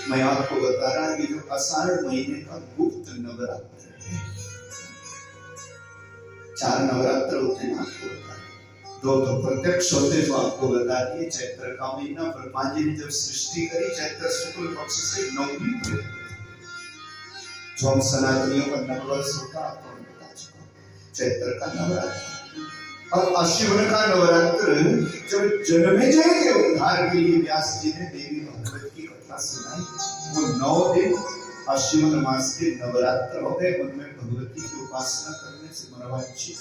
मैं आपको बता रहा कि जो आषाढ़ महीने का गुप्त नवरात्र है, 4 नवरात्र होते हैं, आपको बता रहे, 2 तो प्रत्यक्ष होते जो आपको बता दिए। चैत्र का महीना ब्रह्मा जी ने जब सृष्टि करी, चैत्र शुक्ल पक्ष से 9वीं को, जो हम सनातनियों का नववर्ष होता आपको बता चुका, चैत्र का नवरात्र। और अश्विन का नवरात्र जब जन्मेजय के उद्धार के लिए व्यास जी ने देवी भागवत की कथा सुनाई, वो 9 दिन अश्विन मास के नवरात्र हो गए, उनमें भगवती की उपासना करने से मनोवांछित।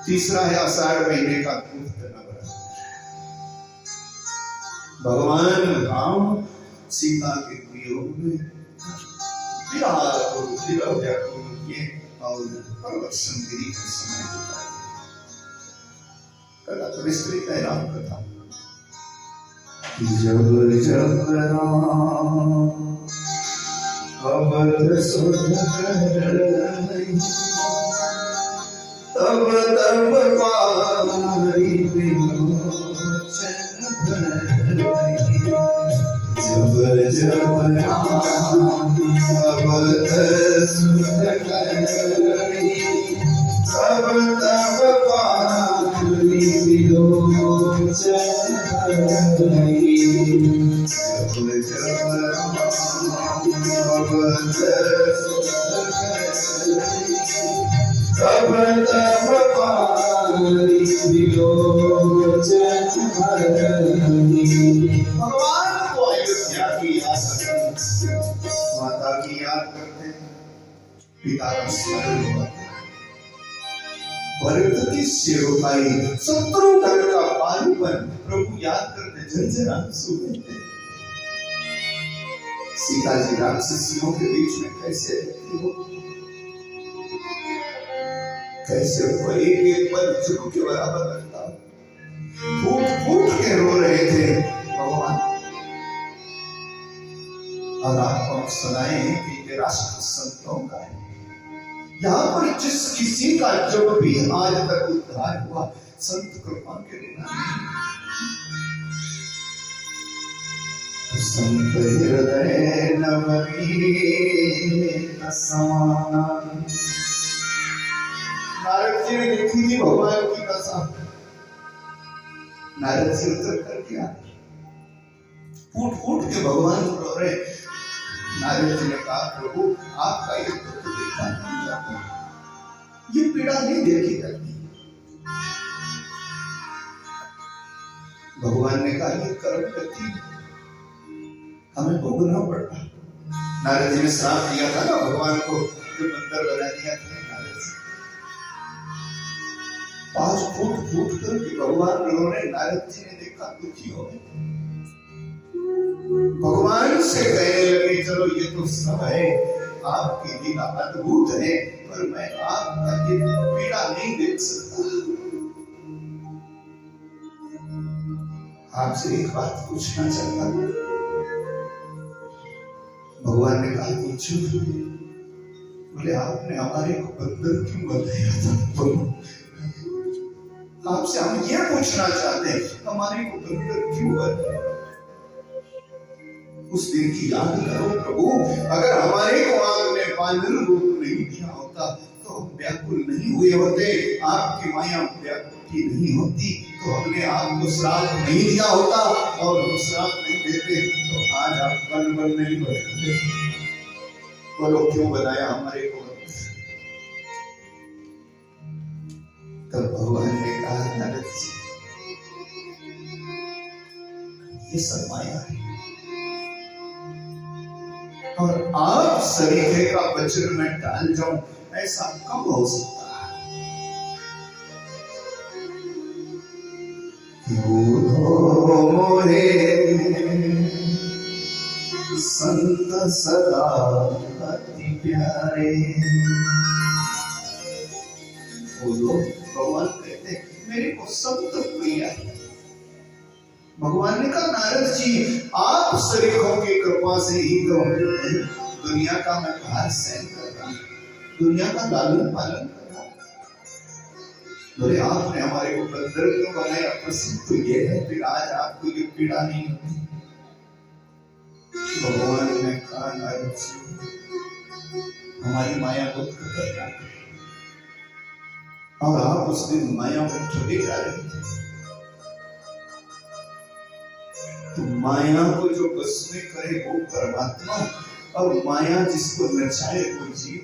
तीसरा है आषाढ़ महीने का गुप्त नवरात्र। भगवान राम सीता के वियोग में और प्रदर्शन गिरी का समय बिताया। कथा तो विस्तृत है राम कथा। जब जब राम अवध सुध करई, तब तब पारी विलोचन भरई। जब जब राम अवध सुध करई, तब तब पारी विलोचन भरई। जब जब राम अवध सुध करई, तब तब पारी विलोचन भरई। भगवान को अयोध्या की याद करते, माता की याद करते, पिता का स्मरण करते, भरत की सेवकाई, शत्रुघ्न का पालुपन प्रभु याद करते, झरझर आंसू बहते। सीता जी राक्षसियों के बीच में कैसे रहती हो, कैसे एक पल झुक के बराबर लगता, फूट फूट के रो रहे थे भगवान। और आपको हम सुनाए कि ये राष्ट्र संतों का है। यहाँ पर जिस किसी का जब भी आज तक उद्धार हुआ, संत कृपा के बिना संत हृदय नवनीत समान। नारद जी ने लिखी थी भगवान की दशा, नारद जी उत्तर कर दिया, फूट फूट के भगवान रो रहे। नारद जी ने कहा प्रभु आपका ये दुख देखा नहीं जाता, ये पीड़ा नहीं देखी जाती। भगवान ने कहा ये कर्म गति हमें भोगना पड़ता। नारद जी ने श्राप दिया था ना भगवान को, जो मंत्र बना दिया था नारद जी। पांच फूट फूट कर भगवान रो रहे। नारद जी ने देखा, दुखी हो गए, भगवान से कहने लगे चलो ये तो सब है, आपकी लीला अद्भुत है, पर मैं आपका ये पीड़ा नहीं देख सकता। आपसे एक बात पूछना चाहता हूं। भगवान ने कहा पूछो। बोले आपने हमारे को बंधन क्यों बताया था? आपसे हम ये पूछना चाहते हैं हमारे को बंधन क्यों बताया? उस दिन की याद करो प्रभु, अगर हमारे को आपने पालन रूप नहीं दिया होता तो हम व्याकुल नहीं हुए होते, आपकी माया व्याकुल नहीं होती तो हमने आपको श्राप नहीं दिया होता, और हम श्राप नहीं देते तो आज आप बल बल नहीं बढ़ते। बोलो क्यों बनाया हमारे को? तब भगवान ने कहा नारद जी ये सब माया है, और आप सरीखे का वज्र में डाल जाऊं ऐसा कब हो सकता है? मोरे संत सदा अति प्यारे। बोलो भगवान कहते मेरे को संत प्रिय है। भगवान ने कहा नारद जी आप सरीखों की कृपा से ही तो दुनिया का मैं भार सहन कर रहा हूं, दुनिया का लालन पालन कर रहा हूं। बोले आपने हमारे को बंदर क्यों बनाया? प्रसिद्ध तो ये है फिर आज आपको ये पीड़ा नहीं होती। भगवान ने कहा नारद जी, हमारी माया को खतरनाक है, और आप उस दिन माया में ठगे जा रहे थे। तो माया को जो बस में करे वो परमात्मा, और माया जिसको नचाए वो जीव।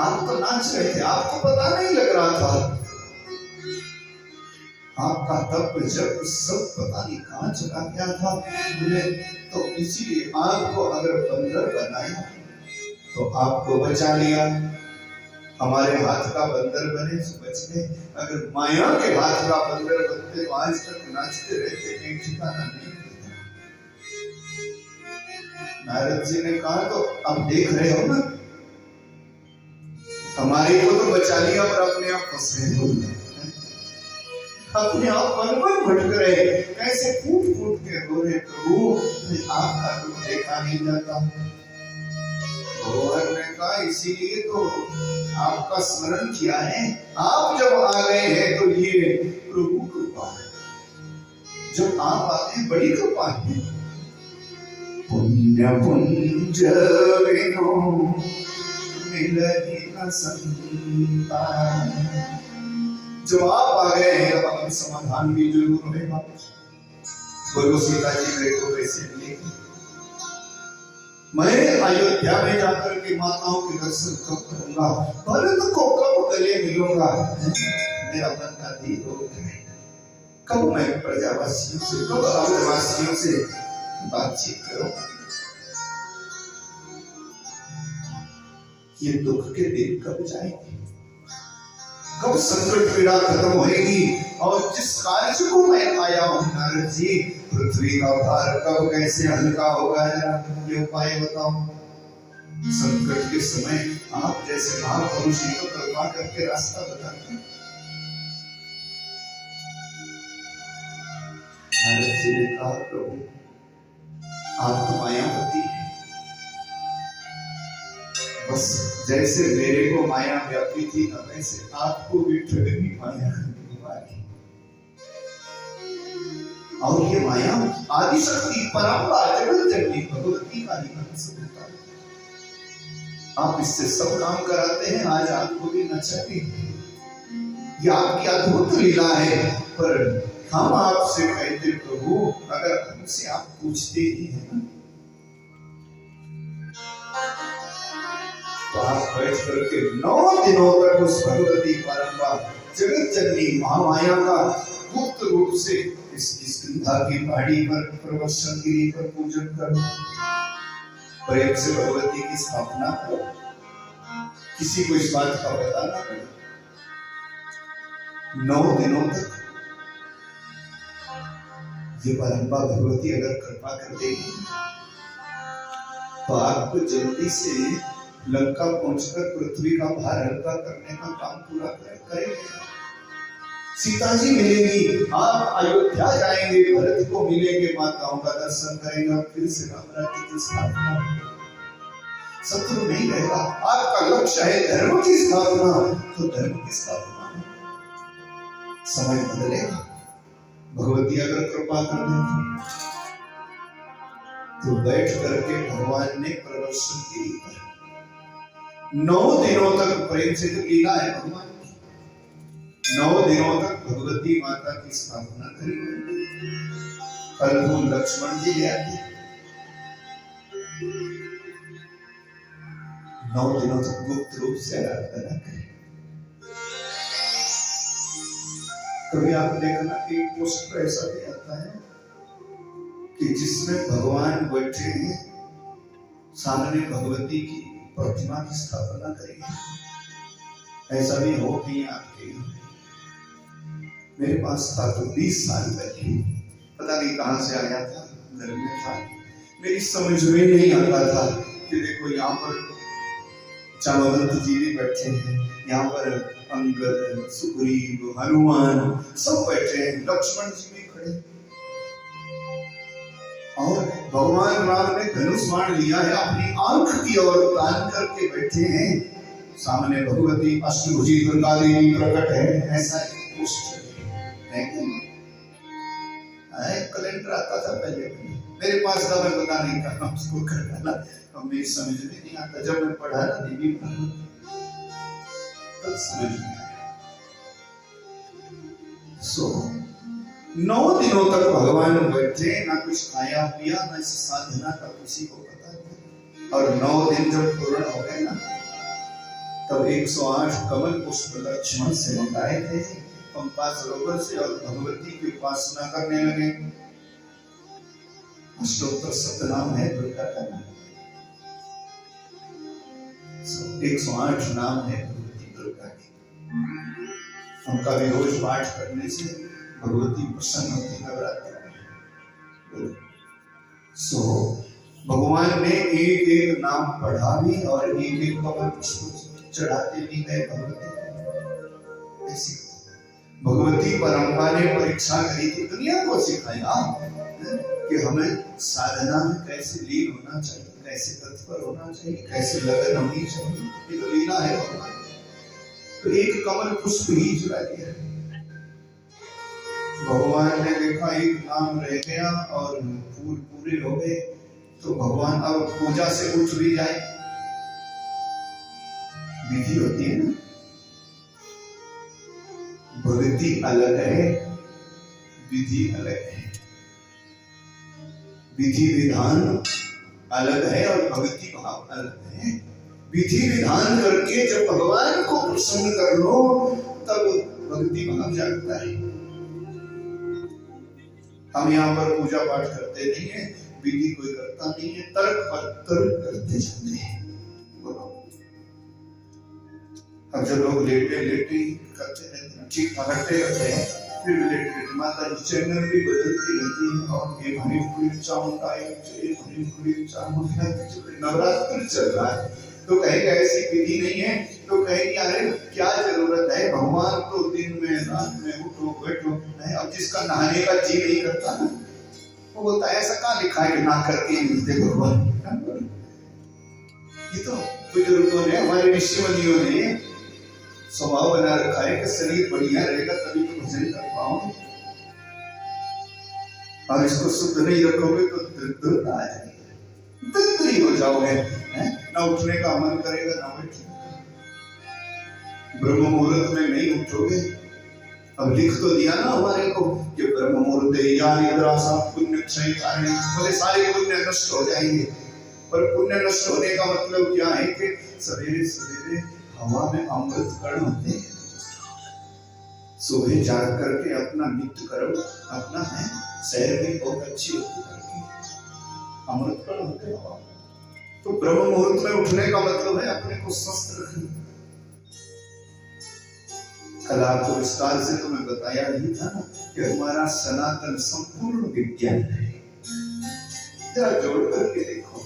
आप तो नाच रहे थे, आपको पता नहीं लग रहा था। आपका तप जब सब पता नहीं कहां चला गया था। तो इसीलिए आपको अगर बंदर बनाया तो आपको बचा लिया, हमारे हाथ का बंदर बने तो बच गए। अगर माया के हाथ का बंदर बनते तो आज तक नाचते रहते, कहीं ठिकाना नहीं मिलता। नारद जी ने कहा तो अब देख रहे हो ना, हमारे को तो बचा लिया और अपने आप फंस गए, अपने आप पल-पल भटक रहे, कैसे फूट फूट के रो रहे, प्रभु आपका रूप देखा नहीं जाता। भगवान ने कहा इसीलिए तो आपका स्मरण किया है। आप जब आ गए हैं तो ये प्रभु कृपा है, जब आप आते हैं बड़ी कृपा है। पुण्य पुंज विनो मिलहि न संता, जब आप आ गए हैं तब अपना समाधान भी जरूर होगा। बोलो सीता जी मेरे को कैसे मिलेगी? मैं अयोध्या में जाकर के माताओं के दर्शन कब करूंगा, भरत को कब गले मिलूंगा, मेरा मन का धीर हो गया। कब मैं प्रजावासियों से, कब अवधवासियों से बातचीत करूंगा। ये दुख के दिन कब जाएंगे, कब संकट पीड़ा खत्म होएगी। और जिस कार्य को मैं आया हूं नारद जी, पृथ्वी का भार कब कैसे हल्का होगा, ये उपाय बताओ। संकट के समय आप जैसे महापुरुष को कृपा करके रास्ता बताते। नारद जी ने कहा प्रभु आप तो मायावती हैं, बस जैसे मेरे को माया व्यापी थी ना, वैसे आपको भी ठगनी माया बीमारी। और ये माया आदि शक्ति परंपरा जगत जननी भगवती का ही अंश होता है। आप इससे सब काम कराते हैं, आज आपको भी नचाते हैं। ये आपकी अद्भुत लीला है। पर हम आपसे कहते प्रभु, अगर हमसे आप पूछते ही हैं तो आप बैठ करके 9 दिनों तक उस भगवती परंपरा जगत जननी महामाया का गुप्त रूप से इस स्कंधा की पहाड़ी पर प्रवचन गिरी पर पूजन करो, प्रेम से भगवती की स्थापना करो, किसी को इस बात का पता ना करो। 9 दिनों तक ये परंपरा भगवती अगर कृपा कर देगी तो आपको जल्दी से लंका पहुंचकर पृथ्वी का भार हल्का करने का काम पूरा करेंगे। सीता जी मिलेंगी, आप अयोध्या जाएंगे, भरत को मिलेंगे, माताओं का दर्शन करेंगे, और फिर से राम राज्य की स्थापना। शत्रु नहीं रहेगा। आपका लक्ष्य है धर्म की स्थापना, तो धर्म की स्थापना समय बदलेगा। भगवती अगर कृपा कर देगी तो बैठ करके भगवान ने प्रवचन गिरी पर 9 दिनों तक, प्रेम से तो लीला है भगवान की, 9 दिनों तक भगवती माता की स्थापना करी। कल वो लक्ष्मण जी ले आते, 9 दिनों तक गुप्त रूप से आराधना करें। कभी आप देखना कि पोस्ट पर ऐसा भी आता है कि जिसमें भगवान बैठे हैं, सामने भगवती की प्रतिमा की स्थापना करेंगे। ऐसा भी हो नहीं आपके। मेरे पास था तो 20 साल पहले, पता नहीं कहां से आया था, घर में था, मेरी समझ में नहीं आता था कि देखो यहाँ पर जामवंत जी भी बैठे हैं, यहाँ पर अंगद, सुग्रीव, हनुमान सब बैठे हैं, लक्ष्मण जी भी खड़े, और भगवान राम ने धनुष बाण लिया है, अपनी आंख की ओर तान करके बैठे हैं, सामने भगवती अष्टभुजी दुर्गा देवी प्रकट है। ऐसा पोस्टर है कैलेंडर आता था पहले मेरे पास था, मैं पता नहीं कहा उसको कर डाला, हमें समझ में नहीं आता। जब मैं पढ़ा ना देवी तब समझ में आया। 9 दिनों तक भगवान बैठे, ना कुछ खाया पिया, ना इस साधना का किसी को पता नहीं। और 9 दिन जब पूर्ण हो गए ना, तब 108 कमल पुष्प लक्ष्मण से मंगाए थे पंपा सरोवर से, और भगवती की उपासना करने लगे। अष्टोत्तर सतनाम है दुर्गा का नाम, 108 नाम है भगवती दुर्गा के। उनका भी रोज पाठ करने से भगवती प्रसन्न होती नवरात्र। भगवान ने एक एक नाम पढ़ा भी और एक एक कमल पुष्प चढ़ाते भी गए भगवती। ऐसी भगवती परंपरा ने परीक्षा करी थी, दुनिया को सिखाया कि हमें साधना में कैसे लीन होना चाहिए, कैसे तत्पर होना चाहिए, कैसे लगन होनी चाहिए। ये तो लीला है भगवान। तो एक कमल पुष्प ही चुरा दिया। भगवान ने देखा एक नाम रह गया और फूल पूरे हो गए, तो भगवान अब पूजा से उठ भी जाए, विधि होती है ना, भक्ति अलग है, विधि अलग है। विधि विधान अलग है और भक्ति भाव अलग है। विधि विधान करके जब भगवान को प्रसन्न कर लो तब भक्ति भाव जागता है। हम यहाँ पर पूजा पाठ करते नहीं है, विधि कोई करता नहीं है, तर्क पर तर्क करते जाते हैं। अब जब लोग लेटे लेटे करते रहते हैं, ठीक पकड़ते रहते हैं, फिर लेटे माता जी चैनल भी बदलती रहती है। और ये हरी पूरी चामुंडाई, ये हरी पूरी चामुंडाई, नवरात्र चल रहा है तो कहेगा ऐसी विधि नहीं है, तो कहेगी अरे क्या जरूरत है, भगवान तो दिन में रात में उठो बैठो। अब जिसका नहाने का जी नहीं करता ना, वो बोलता है ऐसा कहाँ लिखा है कि ना करके मिलते भगवान। ये तो बुजुर्गों ने, हमारे ऋषि मुनियों ने स्वभाव बना रखा है कि शरीर बढ़िया रहेगा तभी तो भजन कर पाओगे, और इसको शुद्ध नहीं रखोगे तो दृढ़ता आ जाएगी, दृढ़ हो जाओगे, ना उठने का मन करेगा ना बैठने। ब्रह्म मुहूर्त में नहीं उठोगे। अब लिख तो दिया ना हमारे को कि ब्रह्म मुहूर्त पुण्य क्षय कारणी, बोले सारे पुण्य नष्ट हो जाएंगे। पर पुण्य नष्ट होने का मतलब क्या है कि सवेरे सवेरे हवा में अमृत कण होते हैं। सुबह जाग करके अपना नित्य कर्म अपना है, सैर भी बहुत अच्छी होती है, अमृत कण होते हैं। तो ब्रह्म मुहूर्त में उठने का मतलब है अपने को स्वस्थ रखना। कल आपको विस्तार से तुम्हें बताया ही था ना कि हमारा सनातन संपूर्ण विज्ञान है। जरा जोड़ करके देखो,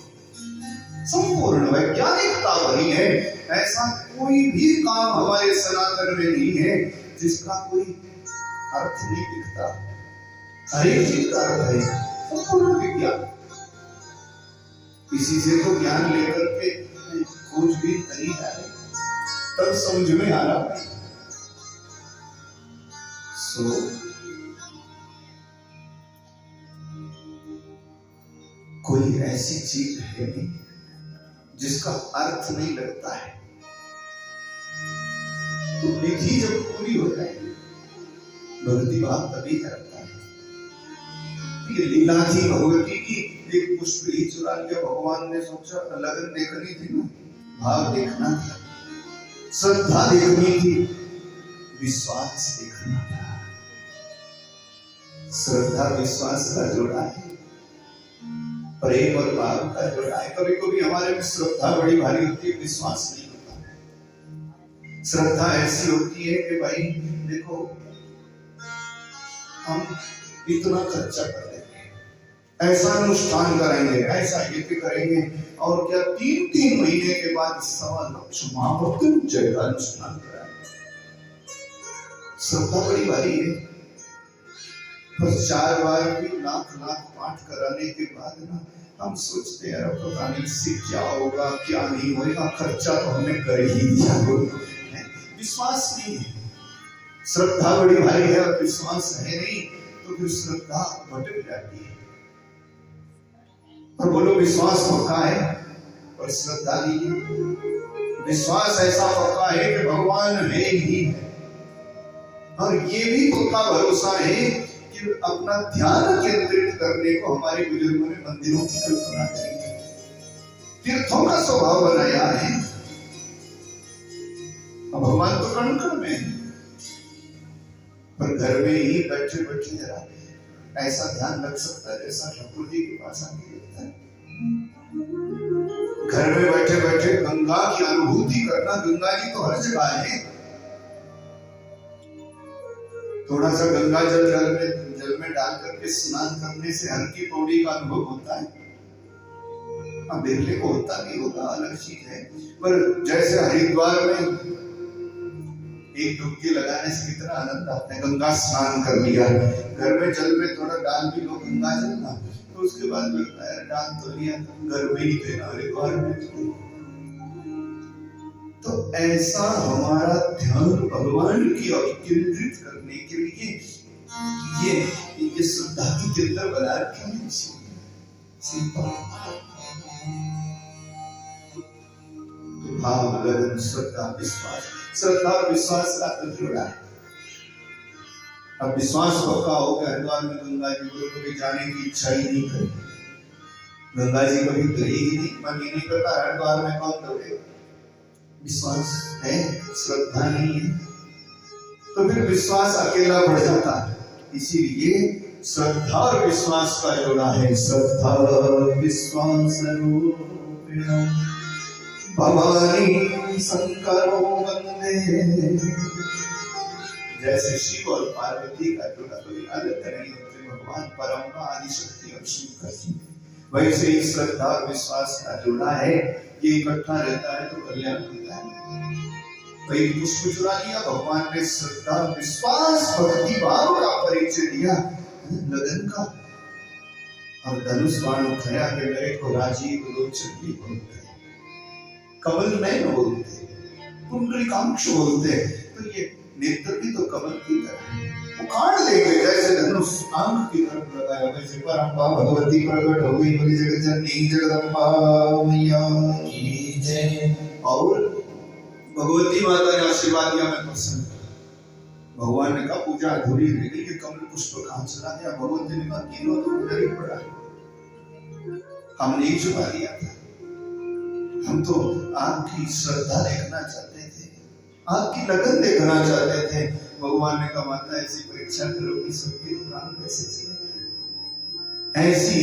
संपूर्ण वैज्ञानिकता भरी है। ऐसा कोई भी काम हमारे सनातन में नहीं है जिसका कोई अर्थ नहीं दिखता। हर एक चीज का अर्थ है, संपूर्ण विज्ञान। इसी से तो ज्ञान लेकर के खोजबीन करी जाए तब समझ में आ रहा है। कोई ऐसी चीज है नहीं जिसका अर्थ नहीं लगता है। तो विधि जब पूरी हो जाएगी भक्ति भाव तभी करता है। ये लीला थी भगवती की, एक पुष्प ही चुरा लिया। भगवान ने सोचा लगन देखनी थी ना, भाव देखना था, श्रद्धा देखनी थी, विश्वास देखना था। श्रद्धा विश्वास का जोड़ा है, प्रेम और भाव का जोड़ा है। कभी कभी हमारे में श्रद्धा बड़ी भारी होती है, विश्वास नहीं होता। श्रद्धा ऐसी होती है कि भाई देखो हम इतना खर्चा कर देंगे, ऐसा अनुष्ठान करेंगे, ऐसा यज्ञ करेंगे, और क्या 3-3 महीने के बाद 1.25 लाख महाभक्त जगह अनुष्ठान कराएंगे। श्रद्धा बड़ी भारी है। बस 4 बार भी लाख पाठ कराने के बाद ना हम सोचते हैं पता नहीं इससे क्या होगा क्या नहीं होगा, खर्चा तो हमने कर ही दिया। विश्वास नहीं है, श्रद्धा बड़ी भारी है और विश्वास है नहीं, तो फिर श्रद्धा भटक जाती है। और बोलो विश्वास पक्का है और श्रद्धा नहीं है। विश्वास ऐसा पक्का है कि भगवान है ही है, और ये भी पक्का भरोसा है कि अपना ध्यान केंद्रित करने को हमारे बुजुर्गों ने मंदिरों की कल्पना करी है, तीर्थों का स्वभाव बनाया है। अब भगवान तो कण कण में है, पर घर में ही बैठे बैठे जरा ऐसा ध्यान रख सकता है जैसा ठाकुर जी के पास आके लगता है। घर में बैठे बैठे गंगा की अनुभूति करना, गंगा जी तो हर जगह है। थोड़ा सा गंगा जल में डाल करके स्नान करने से हल्की पौड़ी का अनुभव होता है। अब बिरले को होता नहीं होगा अलग चीज है, पर जैसे हरिद्वार में एक डुबकी लगाने से कितना आनंद आता है। गंगा स्नान कर लिया, घर में जल में थोड़ा डाल भी लो गंगा जल ना, तो उसके बाद लगता है डाल तो लिया, घर में ही थे हरिद्वार में। तो ऐसा हमारा ध्यान भगवान की ओर केंद्रित करने के लिए ये श्रद्धा की केंद्र बना रखे हैं। भाव, लगन, श्रद्धा, विश्वास। श्रद्धा और विश्वास का तो जोड़ा है। अब विश्वास पक्का हो गया, हरिद्वार में गंगा जी को कभी जाने की इच्छा ही नहीं करी, गंगा जी कभी गई ही नहीं, मन ही नहीं करता हरिद्वार में कौन करेगा। विश्वास है, श्रद्धा नहीं है, तो फिर विश्वास अकेला बढ़ जाता है। इसीलिए श्रद्धा और विश्वास का जोड़ा है। श्रद्धा विश्वास रूपिणो भवानी शंकरो वंदे। जैसे शिव और पार्वती का जोड़ा कोई अलग नहीं होते, भगवान परम आदि शक्ति और शंकर जी, वैसे ही श्रद्धा और विश्वास का जोड़ा है। ये इकट्ठा रहता है तो कल्याण होता है। वही पुष्प चुरा लिया, भगवान ने श्रद्धा, विश्वास, भक्ति भाव का परिचय दिया, लगन का, और धनुष बाण उठाया के गए को राजीव लोचन भी बोलते, कमल नयन बोलते, पुंडरीकाक्ष बोलते। तो ये नेत्र भी तो कमल की तरह उखाड़ लेंगे, जैसे धनुष आंख की तरफ लगाया, वैसे परंपा भगवती प्रकट हो गई, बोली जगत जननी जगदम्बा मैया की जय। और भगवती माता ने आशीर्वाद दिया, मैं प्रसन्न। भगवान ने कहा पूजा अधूरी रह गई, ये कमल पुष्प कहां चला गया। भगवती ने कहा तीनों तो उधर ही पड़ा, हमने ही छुपा लिया था। हम तो आपकी श्रद्धा देखना चाहते थे, आपकी लगन देखना चाहते थे। भगवान ने कहा माता ऐसी परीक्षा करोगी सबकी दुकान कैसे चलेगी। ऐसी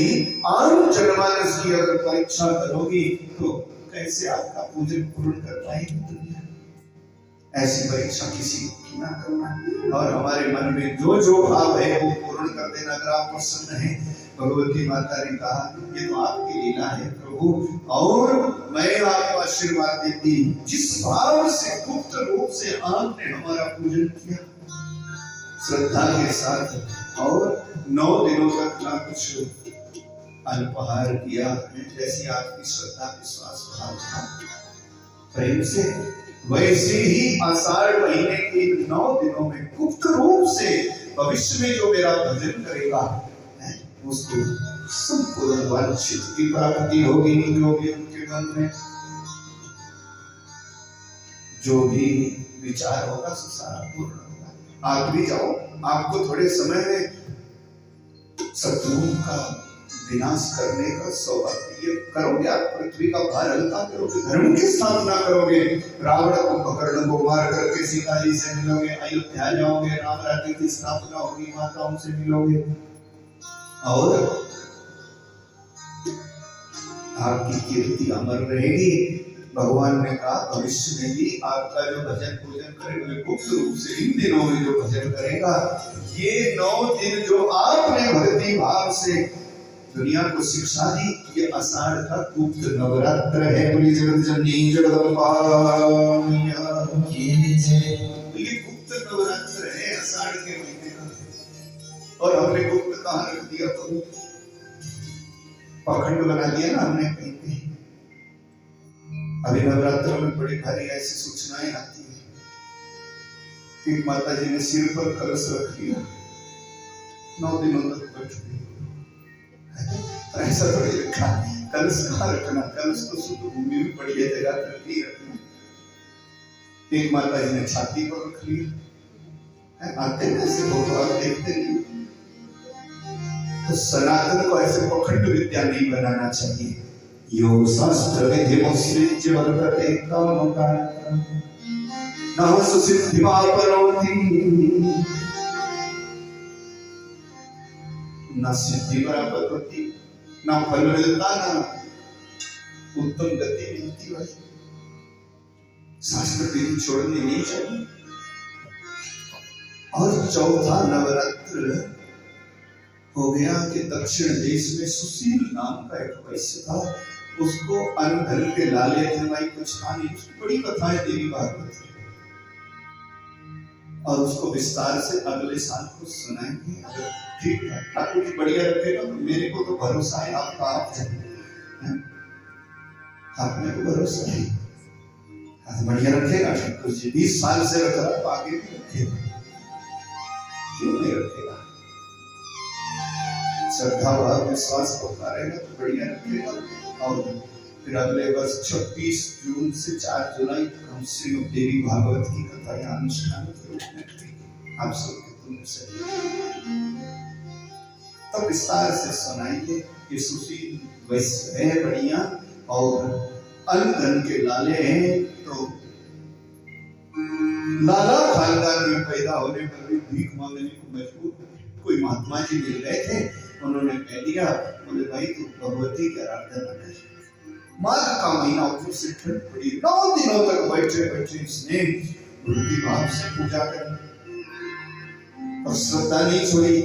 आम जनमानस की अगर परीक्षा करोगी तो कैसे आपका पूजन पूर्ण कर पाएगी दुनिया। ऐसी परीक्षा किसी की ना करना, और हमारे मन में जो जो भाव है वो पूर्ण कर देना। अगर आप प्रसन्न हैं, भगवती माता ने कहा ये तो आपकी लीला है प्रभु, और मैं आपको आशीर्वाद देती, जिस भाव से गुप्त रूप से आपने हमारा पूजन किया श्रद्धा के साथ, और 9 दिनों तक ना कुछ अल्पाहार किया, जैसी आपकी श्रद्धा विश्वास भाव था प्रेम से, वैसे ही आषाढ़ महीने के 9 दिनों में गुप्त रूप से भविष्य में जो मेरा भजन करेगा उसको संपूर्ण वांछित की प्राप्ति होगी। जो भी उनके मन में जो भी विचार होगा सो सारा पूर्ण होगा। आप भी जाओ, आपको थोड़े समय में शत्रुओं का विनाश करने का सौभाग्य ये करोगे। आप पृथ्वी का भार हल्का करोगे, धर्म की स्थापना करोगे, रावण को कुंभकर्ण को मार करके सीता जी से मिलोगे, अयोध्या जाओगे, राम राज्य की स्थापना होगी, माताओं से मिलोगे, और आपकी कीर्ति अमर रहेगी। भगवान ने कहा भविष्य में भी आपका जो भजन पूजन करेगा गुप्त रूप से, इन दिनों में जो भजन करेगा, ये 9 दिन जो आपने भक्ति भाव से दुनिया को शिक्षा दी, ये आषाढ़ का गुप्त नवरात्र है। बोली जगत जननी जगदम्बा मैया की जय। ये गुप्त नवरात्र है आषाढ़ के महीने का, और हमने गुप्त कहाँ रख दिया तो पाखंड बना दिया ना हमने कहीं पे। अभी नवरात्रों में बड़ी भारी ऐसी सूचनाएं आती है कि माता जी ने सिर पर कलश रख लिया, 9 दिनों तक बैठ गई। ऐसा थोड़ी रखा, कलश कहाँ रखना, कलश तो शुद्ध भूमि में पड़ी है, जगह पर नहीं रखना। एक माता जी ने छाती पर रख लिया, आते हैं ऐसे लोग, आप देखते नहीं। तो सनातन को ऐसे पखंड विद्या नहीं बनाना चाहिए। योग शास्त्र विधि मुसृज्य वर्तते कामकारकम् न सुसिद्धिमापनोति न सिद्धि प्राप्त होती, न फल मिलता, न उत्तम गति मिलती। भाई शास्त्र विधि छोड़नी नहीं चाहिए। और चौथा नवरात्र हो गया कि दक्षिण देश में सुशील नाम का एक वैश्य था, उसको अन्न धन के लाले थे भाई, कुछ था नहीं। उसकी बड़ी कथाएं देवी भागवत है, और उसको विस्तार से अगले साल को सुनाएंगे। अगर ठीक ठाक ठाकुर जी बढ़िया रखेगा तो मेरे को तो भरोसा है, आपका आप आपने को भरोसा है, बढ़िया रखेगा ठाकुर जी। 20 साल से रख रहा तो आगे भी रखेगा, क्यों नहीं रखेगा? श्रद्धा भाव विश्वास होता रहेगा तो बढ़िया रखेगा। और फिर अगले वर्ष 26 जून से 4 जुलाई तक हम श्रीमद् देवी भागवत की कथा या अनुष्ठान के रूप में करेंगे, आप सबके पुण्य से। तब विस्तार से सुनाएंगे कि सुशील वैश्य है बढ़िया, और अन्न धन के लाले हैं। तो लाला खानदान में पैदा होने पर भी भीख मांगने को मजबूर। कोई महात्मा जी मिल गए थे, उन्होंने कह दिया, बोले भाई तू भगवती की आराधना कर। माघ का महीना ऊपर से ठंड पड़ी, 9 दिनों तक बैठे बैठे इसने भक्ति भाव से पूजा कर, और श्रद्धा नहीं छोड़ी।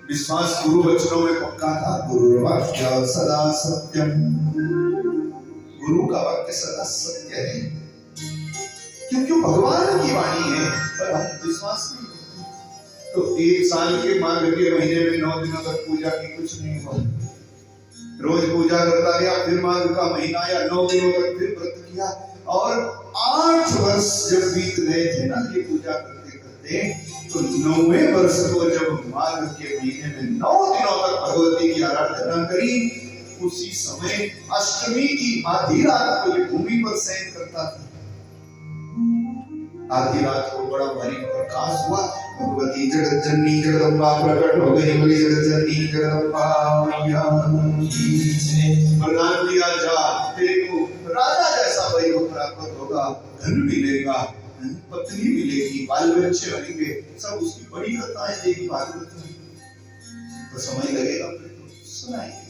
विश्वास गुरु वचनों में पक्का था, गुरु वाक्य सदा सत्यम, गुरु का वाक्य सदा सत्य है, क्योंकि भगवान की वाणी है। पर हम विश्वास नहीं। तो 1 साल के माघ के महीने में 9 दिनों तक पूजा की, कुछ नहीं हुआ। रोज पूजा करता गया, फिर माघ का महीना या 9 दिनों तक फिर व्रत किया, और 8 वर्ष जब बीत गए थे ना ये पूजा करते करते, तो 9वें वर्ष को जब माघ के महीने में 9 दिनों तक भगवती की आराधना करी, उसी समय अष्टमी की आधी रात को ये भूमि पर शयन करता था। आधी रात को बड़ा भारी प्रकाश हुआ, भगवती जगत जननी जगदम्बा प्रकट हो गई। बोली जगत जननी जगदम्बा मैया की जय। वरदान दिया, जा तेरे को राजा जैसा वैभव प्राप्त होगा, धन मिलेगा, पत्नी मिलेगी, बाल बच्चे बनेंगे, सब उसकी बड़ी कथाएं देवी भागवत में। तो समय लगेगा फिर तो सुनाएंगे।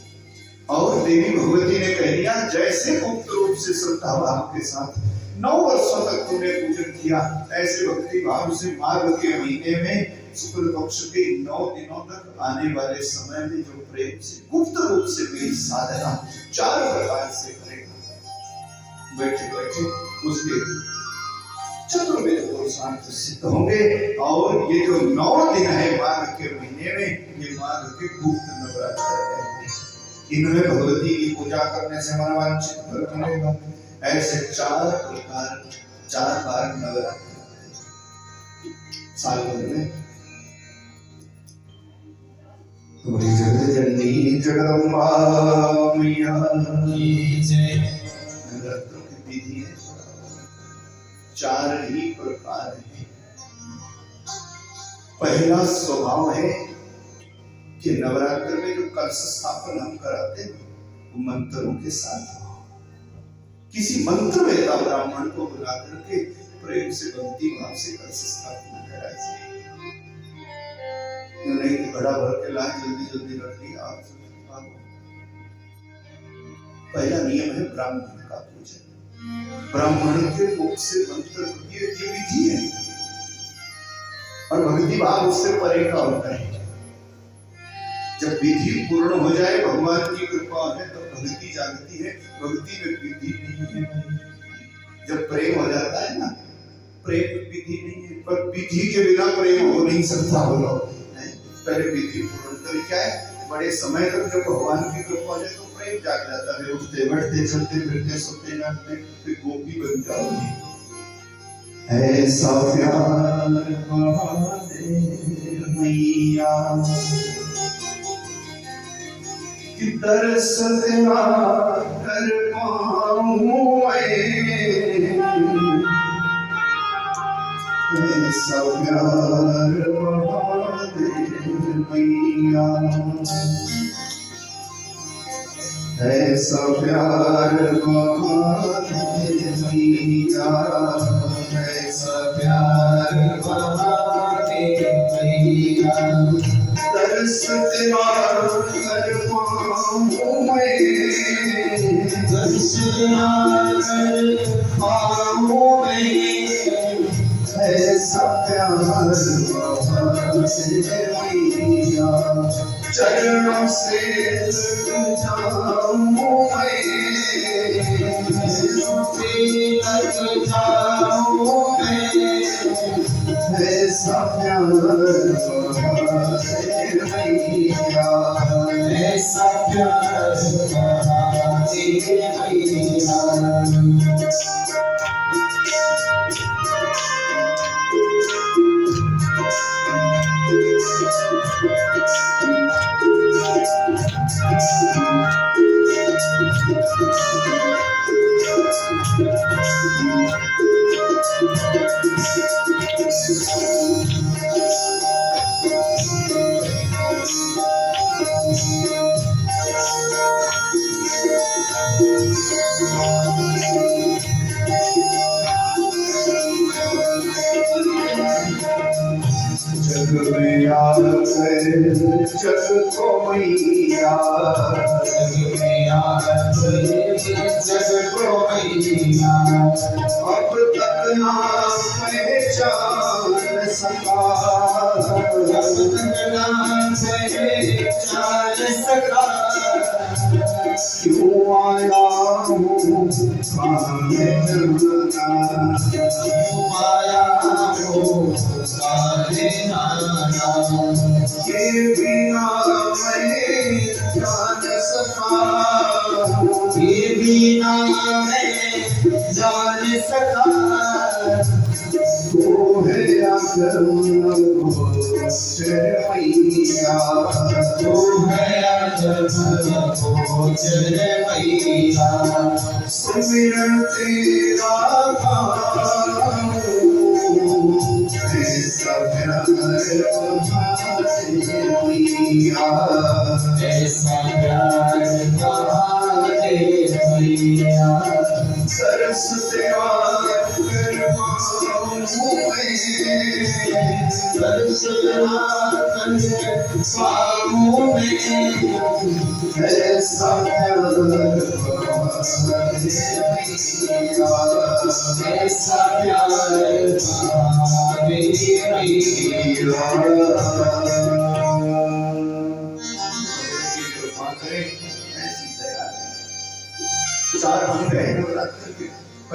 और देवी भगवती ने कह दिया, जैसे गुप्त रूप से श्रद्धा भाव के साथ 9 वर्षों तक तुमने पूजन किया, ऐसे भक्ति भाव से माघ के महीने में शुक्ल पक्ष के 9 दिनों तक आने वाले समय में जो प्रेम से गुप्त रूप से मेरी साधना 4 प्रकार से करेगा, बैठे बैठे उसके चतुर्वेद पुरुषार्थ सिद्ध होंगे। और ये जो 9 दिन है माघ के महीने में, ये माघ के गुप्त नवरात्र है। इनमें भगवती की पूजा करने से हमारा वांछित फल मिलेगा। ऐसे 4 बार नवरात्र साल भर में। तुम्हारी जगत जननी जगदम्बा मैया की जय। नवरात्रों की विधि है 4 ही प्रकार है। पहला स्वभाव है कि नवरात्र में जो कलश स्थापन हम कराते हैं वो मंत्रों के साथ, किसी मंत्र वेता ब्राह्मण को बुला करके प्रेम से भक्ति भाव से कलश स्थापना कराई जाए। नहीं तो बड़ा भर के लाए जल्दी जल्दी रख लिया। पहला नियम है ब्राह्मण का पूजन। ब्राह्मण के मुख से मंत्र ये विधि है, और भक्ति भाव उससे परे का होता है। जब विधि पूर्ण हो जाए, भगवान की कृपा है, तो भक्ति जागती है। भक्ति में विधि नहीं है। जब प्रेम हो जाता है ना, प्रेम में विधि नहीं है, पर विधि के बिना प्रेम हो नहीं सकता। बोलो पहले विधि पूर्ण कर, क्या है, बड़े समय तक जब भगवान की कृपा है तो प्रेम जाग जाता है। उठते बैठते चलते फिरते सोते जागते फिर गोपी बन जाओगे। ऐसा प्यार महादेव मैया कि तरस तेरा कर पाऊं ऐसा प्यार महादेव मैया ऐसा प्यार महादेव मैया ऐसा प्यार महादेव मैया तरस तेरा कर पाऊं तरस तेरा कर पाऊं ऐसा प्यार मैया चरणों से लग जाऊं ऐसा प्यार मैया ऐसा प्यार जग में आवे जग को मैया जग में आवे जग को मैया अब तक ना पहचान सका अब तक ना पहचान सका क्यों आया हूँ खाने जमाना क्यों आया हूँ सारे नाना ये बिना मैं जान सका ये बिना मैं जान सका वो है आकर मैया वो है आकर मैया सुमिरन तेरा ऐसा प्यार महादेव मैया सरस तेरा कर पाऊं सरस तेरा कर पाऊं ऐसा प्यार ऐसा प्यार चार हम गए नवरात्र के